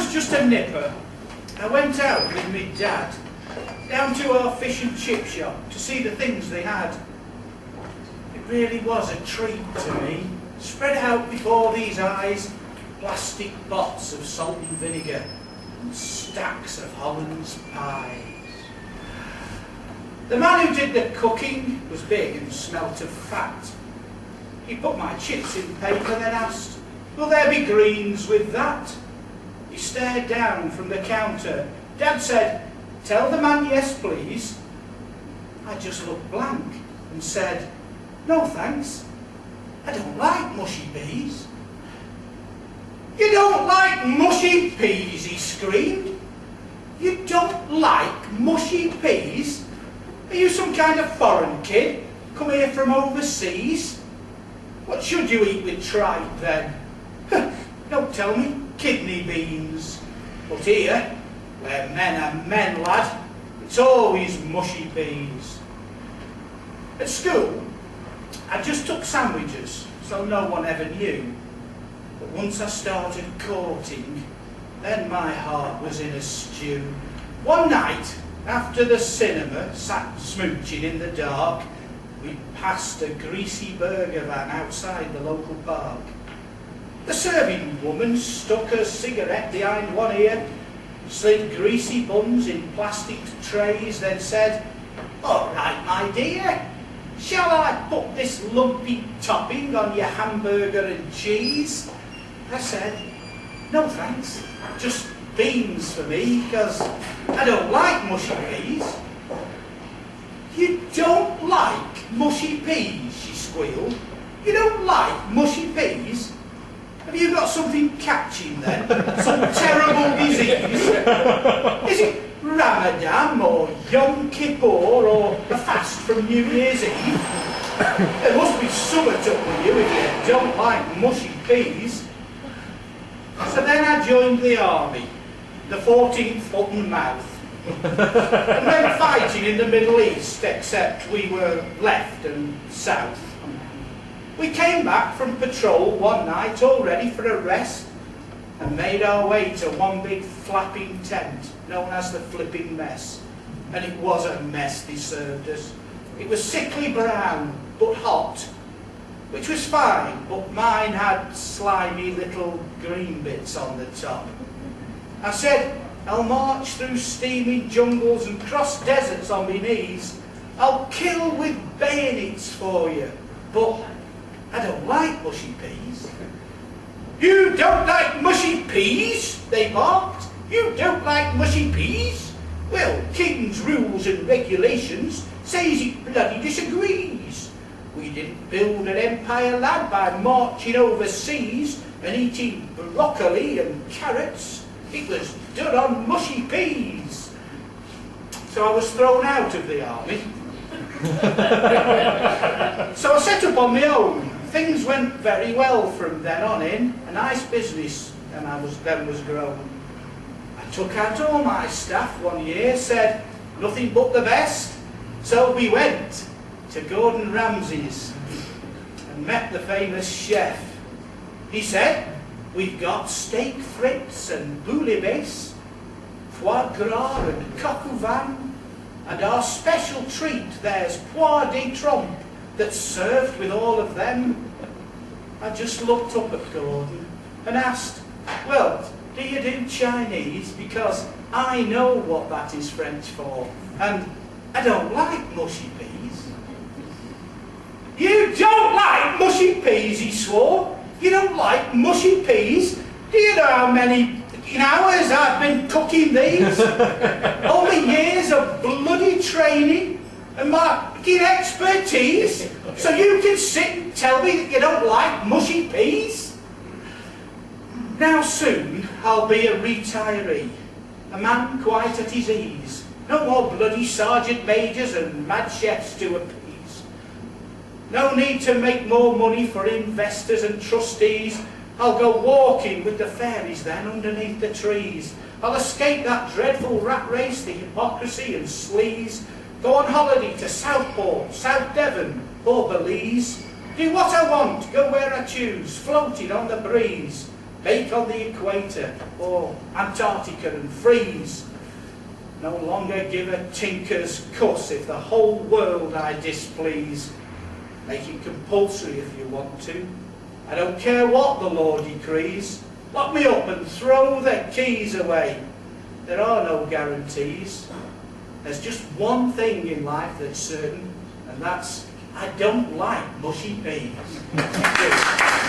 was just a nipper, I went out with me dad down to our fish and chip shop to see the things they had. It really was a treat to me. Spread out before these eyes, plastic pots of salt and vinegar and stacks of Hollands pies. The man who did the cooking was big and smelt of fat. He put my chips in paper and then asked, "Will there be greens with that?" He stared down from the counter. Dad said, "Tell the man yes, please." I just looked blank and said, "No thanks, I don't like mushy peas." "You don't like mushy peas?" he screamed. "You don't like mushy peas? Are you some kind of foreign kid, come here from overseas? What should you eat with tripe then?" "Don't tell me, kidney beans. But here, where men are men, lad, it's always mushy peas." At school, I just took sandwiches, so no one ever knew. But once I started courting, then my heart was in a stew. One night, after the cinema, sat smooching in the dark, we passed a greasy burger van outside the local park. The serving woman stuck her cigarette behind one ear, slid greasy buns in plastic trays, then said, "All right, my dear, shall I put this lumpy topping on your hamburger and cheese?" I said, "No thanks, just beans for me, because I don't like mushy peas." "You don't like mushy peas?" she squealed. "You don't like mushy peas? Have you got something catching then? Some terrible disease? Is it Ramadan or Yom Kippur or a fast from New Year's Eve? There must be something up with you if you don't like mushy peas." So then I joined the army, the 14th foot and mouth, and went fighting in the Middle East, except we were left and south. We came back from patrol one night, all ready for a rest, and made our way to one big flapping tent, known as the Flipping Mess. And it was a mess they served us. It was sickly brown, but hot, which was fine, but mine had slimy little green bits on the top. I said, "I'll march through steaming jungles and cross deserts on my knees. I'll kill with bayonets for you, but I don't like mushy peas." "You don't like mushy peas?" they barked. "You don't like mushy peas? Well, King's rules and regulations says he bloody disagrees. We didn't build an empire, lad, by marching overseas and eating broccoli and carrots. It was done on mushy peas." So I was thrown out of the army. So I set up on my own. Things went very well from then on in. A nice business, and I was grown. I took out all my staff one year, said nothing but the best. So we went to Gordon Ramsay's and met the famous chef. He said, "We've got steak frites and bouillabaisse, foie gras and coq au vin, and our special treat, there's poire de trompe that's served with all of them." I just looked up at Gordon and asked, "Well, do you do Chinese? Because I know what that is French for, and I don't like mushy peas." "You don't like mushy peas?" he swore. "You don't like mushy peas? Do you know how many hours I've been cooking these? All the years of bloody training and my expertise, so you can sit and tell me that you don't like mushy peas?" Now soon I'll be a retiree, a man quite at his ease. No more bloody sergeant majors and mad chefs to appease. No need to make more money for investors and trustees. I'll go walking with the fairies then underneath the trees. I'll escape that dreadful rat race, the hypocrisy and sleaze. Go on holiday to Southport, South Devon or Belize. Do what I want, go where I choose, floating on the breeze. bake on the equator, or Antarctica and freeze. No longer give a tinker's cuss if the whole world I displease. Make it compulsory if you want to. I don't care what the law decrees. Lock me up and throw the keys away. There are no guarantees. There's just one thing in life that's certain, and that's I don't like mushy peas. Thank you.